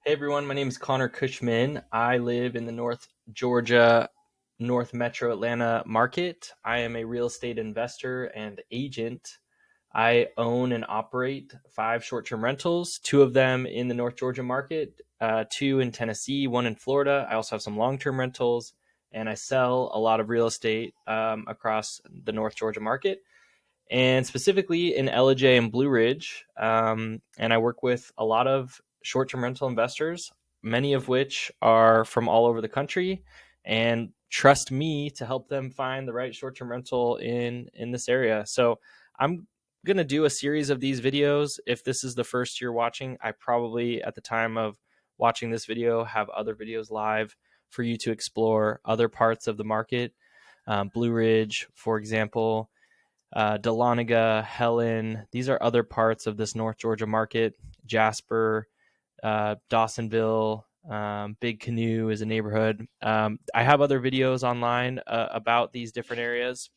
Hey everyone, my name is Connor Cushman. I live in the North Metro Atlanta market. I am a real estate investor and agent. I own and operate 5 short-term rentals, 2 of them in the North Georgia market, 2 in Tennessee, 1 in Florida. I also have some long-term rentals, and I sell a lot of real estate across the North Georgia market, and specifically in Ellijay and Blue Ridge. And I work with a lot of short-term rental investors, many of which are from all over the country, and trust me to help them find the right short-term rental in this area. So I'm going to do a series of these videos. If this is the first you're watching, I probably at the time of watching this video have other videos live for you to explore other parts of the market. Blue Ridge, for example, Dahlonega, Helen. These are other parts of this North Georgia market. Jasper, Dawsonville, Big Canoe is a neighborhood. I have other videos online about these different areas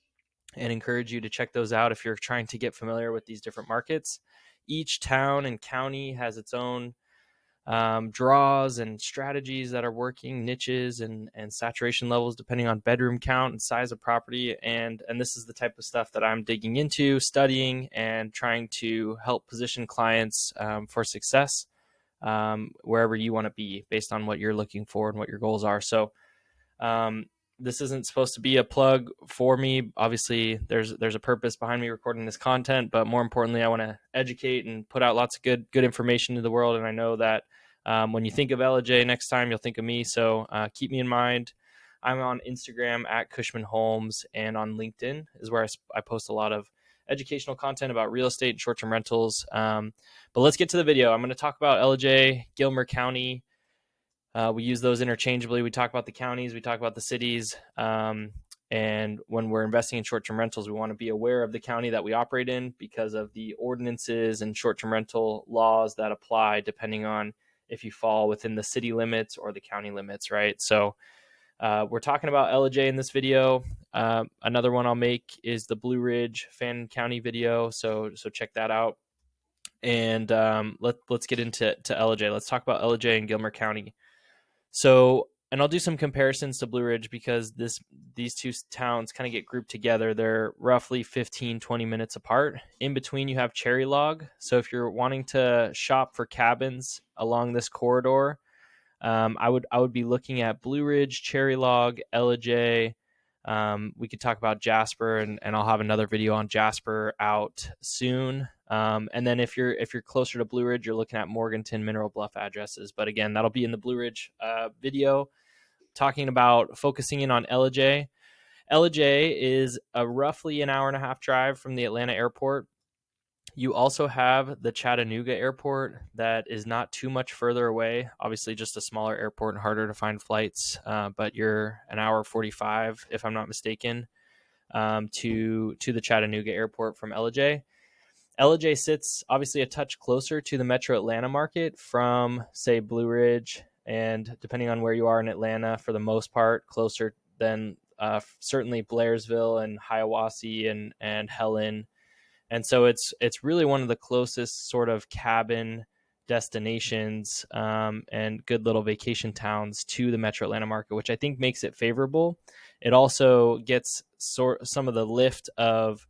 and encourage you to check those out if you're trying to get familiar with these different markets. Each town and county has its own draws and strategies that are working, niches and saturation levels depending on bedroom count and size of property. And this is the type of stuff that I'm digging into, studying, and trying to help position clients for success wherever you want to be based on what you're looking for and what your goals are. So this isn't supposed to be a plug for me. Obviously, there's a purpose behind me recording this content, but more importantly, I want to educate and put out lots of good information to the world. And I know that when you think of Ellijay next time, you'll think of me. So keep me in mind. I'm on Instagram at Cushman Homes, and on LinkedIn is where I post a lot of educational content about real estate and short-term rentals. But let's get to the video. I'm going to talk about Ellijay, Gilmer County. We use those interchangeably. We talk about the counties, we talk about the cities. And when we're investing in short-term rentals, we want to be aware of the county that we operate in because of the ordinances and short-term rental laws that apply depending on if you fall within the city limits or the county limits, right? So we're talking about Ellijay in this video. Another one I'll make is the Blue Ridge Fannin County video. So check that out. And let's get into Ellijay. Let's talk about Ellijay and Gilmer County. So, and I'll do some comparisons to Blue Ridge because these two towns kind of get grouped together. They're roughly 15, 20 minutes apart. In between, you have Cherry Log. So if you're wanting to shop for cabins along this corridor, I would be looking at Blue Ridge, Cherry Log, Ellijay. We could talk about Jasper, and I'll have another video on Jasper out soon. And then if you're closer to Blue Ridge, you're looking at Morganton, Mineral Bluff addresses. But again, that'll be in the Blue Ridge video, talking about focusing in on Ellijay. Ellijay is a roughly an hour and a half drive from the Atlanta airport. You also have the Chattanooga airport that is not too much further away. Obviously, just a smaller airport and harder to find flights, but you're an hour 45, if I'm not mistaken, to the Chattanooga airport from Ellijay. Ellijay sits obviously a touch closer to the Metro Atlanta market from, say, Blue Ridge, and depending on where you are in Atlanta, for the most part, closer than certainly Blairsville and Hiawassee and Helen. And so it's really one of the closest sort of cabin destinations and good little vacation towns to the Metro Atlanta market, which I think makes it favorable. It also gets some of the lift of,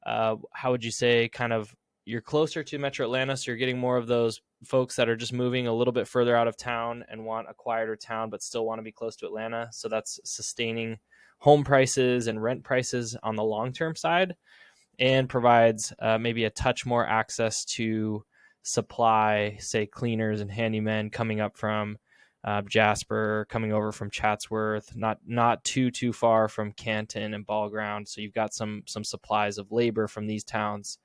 how would you say, kind of you're closer to Metro Atlanta, so you're getting more of those folks that are just moving a little bit further out of town and want a quieter town but still want to be close to Atlanta. So that's sustaining home prices and rent prices on the long-term side, and provides maybe a touch more access to supply, say cleaners and handymen coming up from Jasper, coming over from Chatsworth, not too far from Canton and Ball Ground. So you've got some supplies of labor from these towns,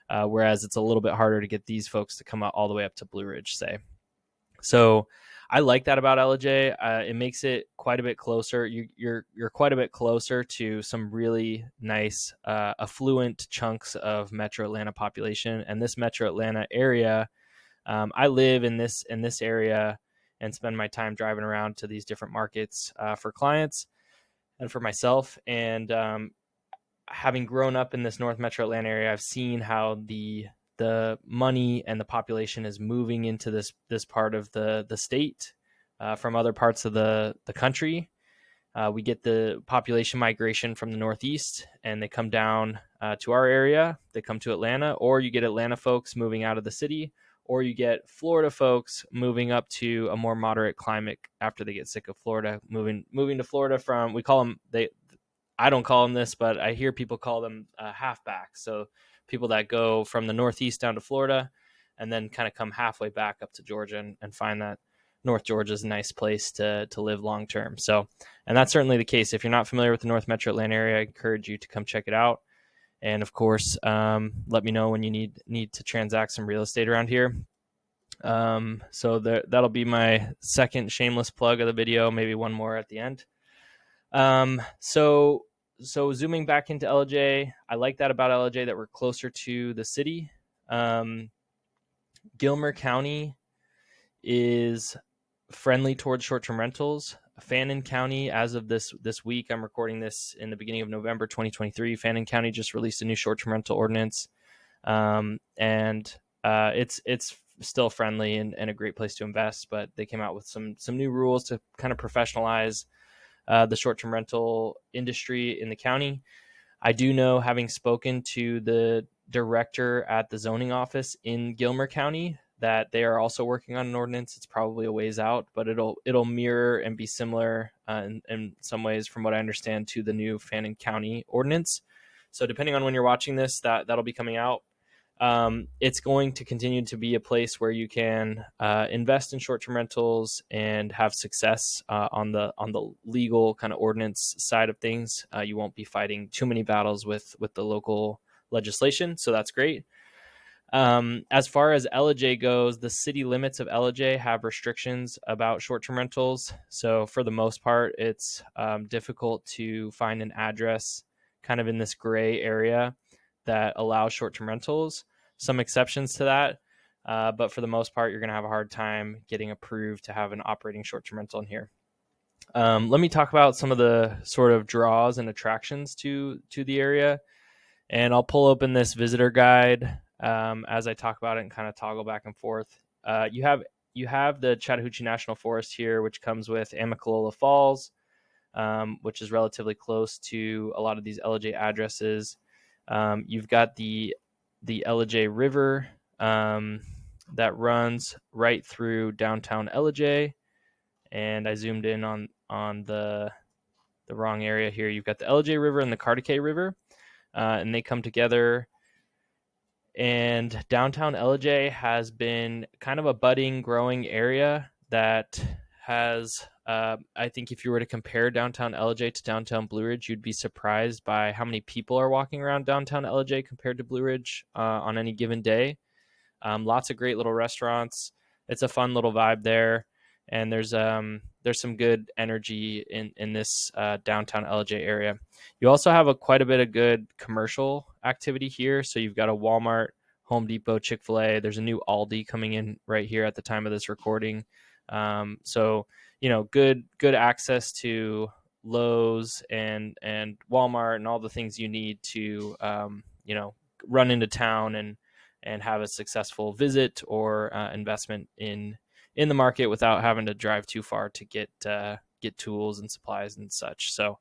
whereas it's a little bit harder to get these folks to come out all the way up to Blue Ridge, say. So I like that about Ellijay. It makes it quite a bit closer. You're quite a bit closer to some really nice, affluent chunks of Metro Atlanta population. And this Metro Atlanta area, I live in this area and spend my time driving around to these different markets for clients and for myself. And having grown up in this North Metro Atlanta area, I've seen how the the money and the population is moving into this part of the state from other parts of the country. We get the population migration from the Northeast, and they come down to our area. They come to Atlanta, or you get Atlanta folks moving out of the city, or you get Florida folks moving up to a more moderate climate after they get sick of Florida, moving to Florida from, we call them, I don't call them this, but I hear people call them halfbacks. So people that go from the Northeast down to Florida and then kind of come halfway back up to Georgia and find that North Georgia is a nice place to live long term. So, and that's certainly the case. If you're not familiar with the North Metro Atl area, I encourage you to come check it out. And of course, let me know when you need to transact some real estate around here. So that'll be my second shameless plug of the video, maybe one more at the end. So zooming back into Ellijay, I like that about Ellijay that we're closer to the city. Gilmer County is friendly towards short-term rentals. Fannin County, as of this week, I'm recording this in the beginning of November 2023. Fannin County just released a new short-term rental ordinance, and it's still friendly and a great place to invest. But they came out with some new rules to kind of professionalize the short-term rental industry in the county. I do know, having spoken to the director at the zoning office in Gilmer County, that they are also working on an ordinance. It's probably a ways out, but it'll mirror and be similar in some ways, from what I understand, to the new Fannin County ordinance. So depending on when you're watching this, that'll be coming out. It's going to continue to be a place where you can invest in short-term rentals and have success on the legal kind of ordinance side of things. You won't be fighting too many battles with the local legislation, so that's great. As far as Ellijay goes, the city limits of Ellijay have restrictions about short-term rentals. So for the most part, it's difficult to find an address kind of in this gray area that allows short-term rentals. Some exceptions to that, but for the most part, you're going to have a hard time getting approved to have an operating short-term rental in here. Let me talk about some of the sort of draws and attractions to the area, and I'll pull open this visitor guide as I talk about it and kind of toggle back and forth. You have the Chattahoochee National Forest here, which comes with Amicalola Falls, which is relatively close to a lot of these Ellijay addresses. You've got the Ellijay River that runs right through downtown Ellijay, and I zoomed in on the wrong area here. You've got the Ellijay River and the Cartacay River, and they come together. And downtown Ellijay has been kind of a budding, growing area that has, I think if you were to compare downtown Ellijay to downtown Blue Ridge, you'd be surprised by how many people are walking around downtown Ellijay compared to Blue Ridge on any given day. Lots of great little restaurants. It's a fun little vibe there. And there's some good energy in this downtown Ellijay area. You also have quite a bit of good commercial activity here. So you've got a Walmart, Home Depot, Chick-fil-A. There's a new Aldi coming in right here at the time of this recording. So good access to Lowe's and Walmart and all the things you need to run into town and have a successful visit or investment in the market without having to drive too far to get tools and supplies and such. So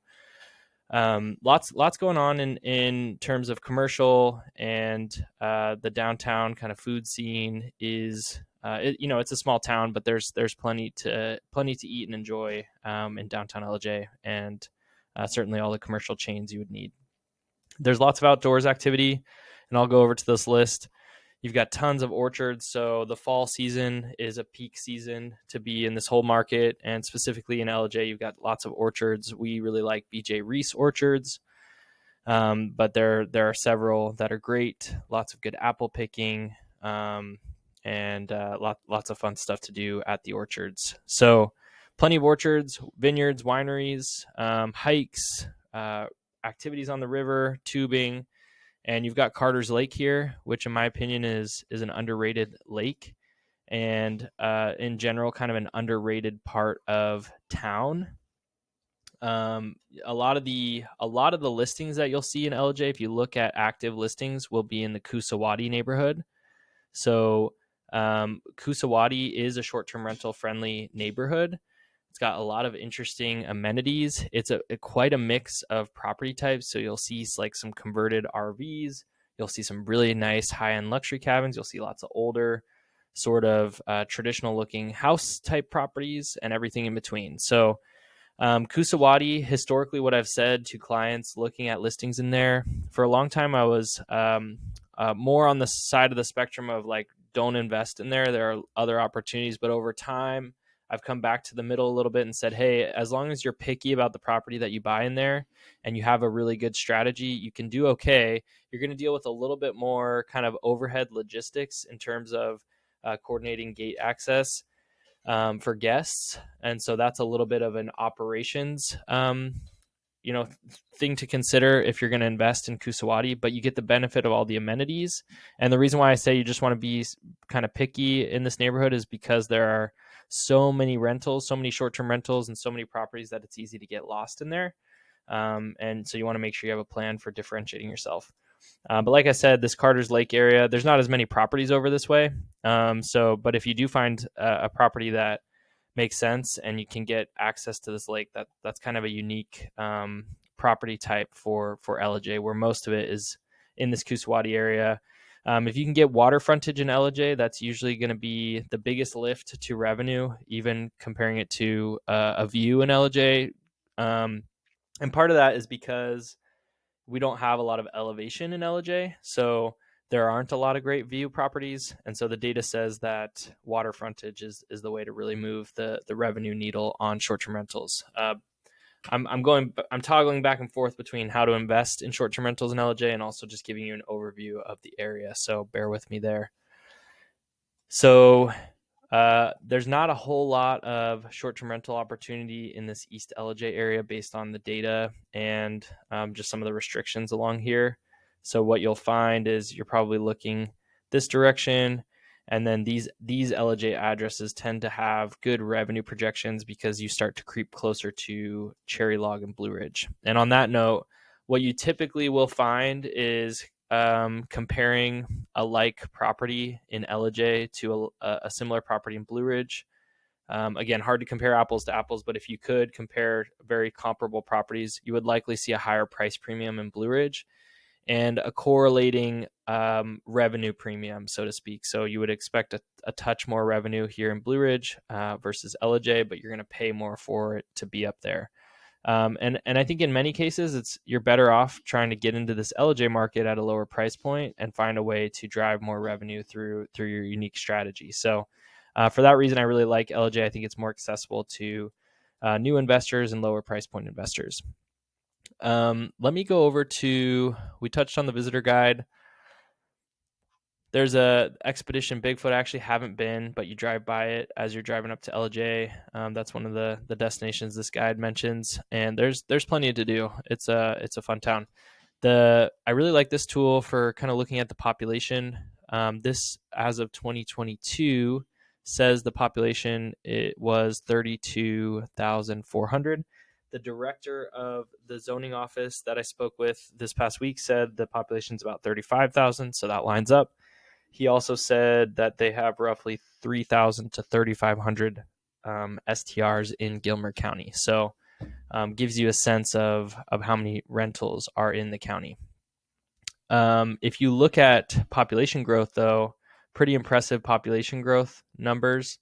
lots going on in terms of commercial, and the downtown kind of food scene is it's a small town, but there's plenty to eat and enjoy in downtown Ellijay, and certainly all the commercial chains you would need. There's lots of outdoors activity, and I'll go over to this list. You've got tons of orchards, so the fall season is a peak season to be in this whole market, and specifically in Ellijay, you've got lots of orchards. We really like BJ Reese orchards, but there are several that are great. Lots of good apple picking, and lots of fun stuff to do at the orchards. So plenty of orchards, vineyards, wineries, hikes, activities on the river, tubing. And you've got Carter's Lake here, which in my opinion is an underrated lake, and in general, kind of an underrated part of town. A lot of the listings that you'll see in Ellijay, if you look at active listings, will be in the Kusawati neighborhood. So Kusawati is a short-term rental friendly neighborhood. It's got a lot of interesting amenities. It's quite a mix of property types. So you'll see like some converted RVs. You'll see some really nice high-end luxury cabins. You'll see lots of older sort of traditional looking house type properties and everything in between. So Kusawati, historically, what I've said to clients looking at listings in there, for a long time, I was more on the side of the spectrum of like, don't invest in there. There are other opportunities. But over time, I've come back to the middle a little bit and said, hey, as long as you're picky about the property that you buy in there and you have a really good strategy, you can do okay. You're going to deal with a little bit more kind of overhead logistics in terms of coordinating gate access for guests. And so that's a little bit of an operations, thing to consider if you're going to invest in Kusawati, but you get the benefit of all the amenities. And the reason why I say you just want to be kind of picky in this neighborhood is because there are so many rentals, so many short-term rentals, and so many properties that it's easy to get lost in there. And so you want to make sure you have a plan for differentiating yourself. But like I said, this Carter's Lake area, there's not as many properties over this way. But if you do find a property that makes sense and you can get access to this lake, that's kind of a unique property type for Ellijay, where most of it is in this Kusawati area. If you can get water frontage in Ellijay, that's usually going to be the biggest lift to revenue, even comparing it to a view in Ellijay. And part of that is because we don't have a lot of elevation in Ellijay, so there aren't a lot of great view properties. And so the data says that water frontage is the way to really move the revenue needle on short-term rentals. I'm toggling back and forth between how to invest in short-term rentals in Ellijay and also just giving you an overview of the area. So bear with me there. So there's not a whole lot of short-term rental opportunity in this East Ellijay area based on the data and just some of the restrictions along here. So what you'll find is you're probably looking this direction, and then these Ellijay addresses tend to have good revenue projections because you start to creep closer to Cherry Log and Blue Ridge. And on that note, what you typically will find is comparing a like property in Ellijay to a similar property in Blue Ridge. Again, hard to compare apples to apples, but if you could compare very comparable properties, you would likely see a higher price premium in Blue Ridge and a correlating revenue premium, so to speak. So you would expect a touch more revenue here in Blue Ridge versus Ellijay, but you're going to pay more for it to be up there. And I think in many cases, you're better off trying to get into this Ellijay market at a lower price point and find a way to drive more revenue through your unique strategy. So for that reason, I really like Ellijay. I think it's more accessible to new investors and lower price point investors. Let me go over we touched on the visitor guide. There's a Expedition Bigfoot. I actually haven't been, but you drive by it as you're driving up to Ellijay. That's one of the destinations this guide mentions, and there's plenty to do. It's a fun town. I really like this tool for kind of looking at the population. This, as of 2022, says the population it was 32,400. The director of the zoning office that I spoke with this past week said the population is about 35,000, so that lines up. He also said that they have roughly 3,000 to 3,500 STRs in Gilmer County. So gives you a sense of how many rentals are in the county. If you look at population growth, though, pretty impressive population growth numbers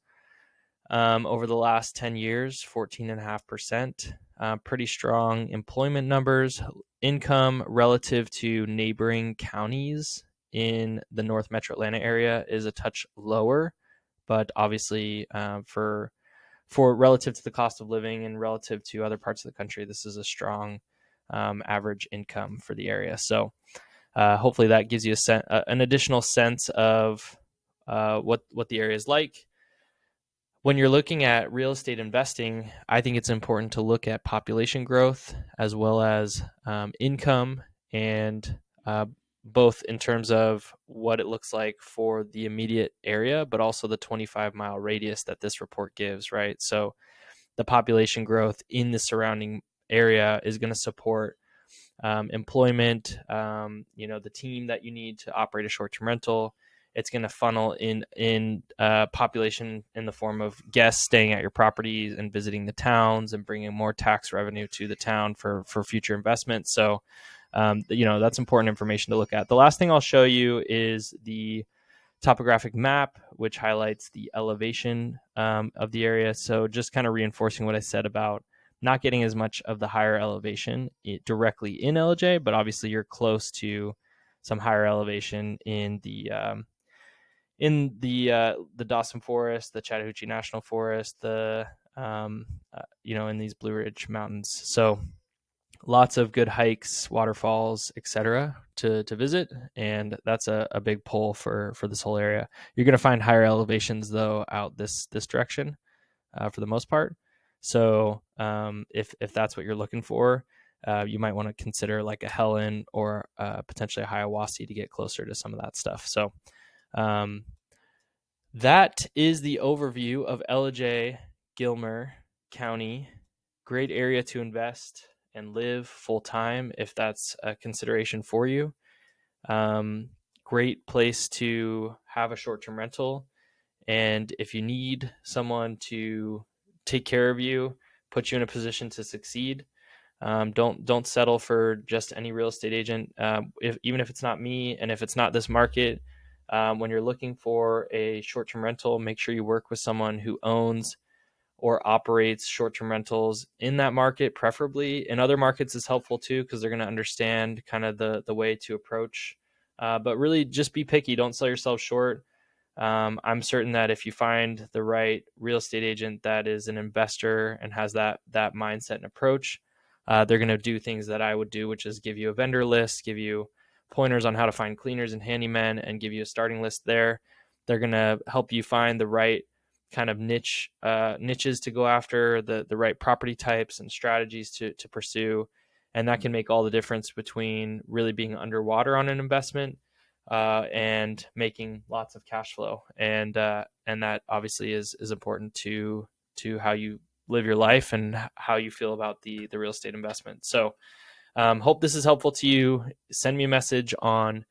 over the last 10 years, 14.5%. Pretty strong employment numbers. Income relative to neighboring counties in the North Metro Atlanta area is a touch lower, but obviously for relative to the cost of living and relative to other parts of the country, this is a strong average income for the area. So hopefully that gives you an additional sense of what the area is like. When you're looking at real estate investing, I think it's important to look at population growth as well as income, and both in terms of what it looks like for the immediate area, but also the 25-mile radius that this report gives, right? So the population growth in the surrounding area is going to support employment, the team that you need to operate a short-term rental. it's going to funnel in population in the form of guests staying at your properties and visiting the towns and bringing more tax revenue to the town for future investments. So, that's important information to look at. The last thing I'll show you is the topographic map, which highlights the elevation of the area. So just kind of reinforcing what I said about not getting as much of the higher elevation directly in Ellijay, but obviously you're close to some higher elevation in the Dawson Forest, the Chattahoochee National Forest, in these Blue Ridge Mountains. So lots of good hikes, waterfalls, etc. to visit, and that's a big pull for this whole area. You're going to find higher elevations though out this direction for the most part. So if that's what you're looking for, you might want to consider like a Helen or potentially a Hiawassee to get closer to some of that stuff. So that is the overview of Ellijay, Gilmer County. Great area to invest and live full time if that's a consideration for you. Great place to have a short-term rental. And if you need someone to take care of you, put you in a position to succeed, don't settle for just any real estate agent. Even if it's not me and if it's not this market, when you're looking for a short-term rental, make sure you work with someone who owns or operates short-term rentals in that market, preferably. In other markets is helpful too, because they're going to understand kind of the way to approach. But really just be picky. Don't sell yourself short. I'm certain that if you find the right real estate agent that is an investor and has that mindset and approach, they're going to do things that I would do, which is give you a vendor list, give you pointers on how to find cleaners and handymen, and give you a starting list there. They're going to help you find the right kind of niches to go after, the right property types and strategies to pursue. And that can make all the difference between really being underwater on an investment and making lots of cash flow. And that obviously is important to how you live your life and how you feel about the real estate investment. So hope this is helpful to you. Send me a message on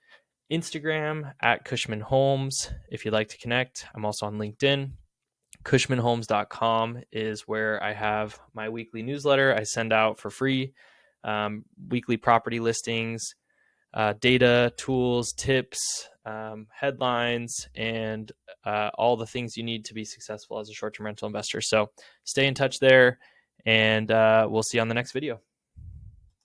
Instagram at Cushman Homes if you'd like to connect. I'm also on LinkedIn. CushmanHomes.com is where I have my weekly newsletter I send out for free, weekly property listings, data, tools, tips, headlines, and all the things you need to be successful as a short-term rental investor. So stay in touch there, and we'll see you on the next video.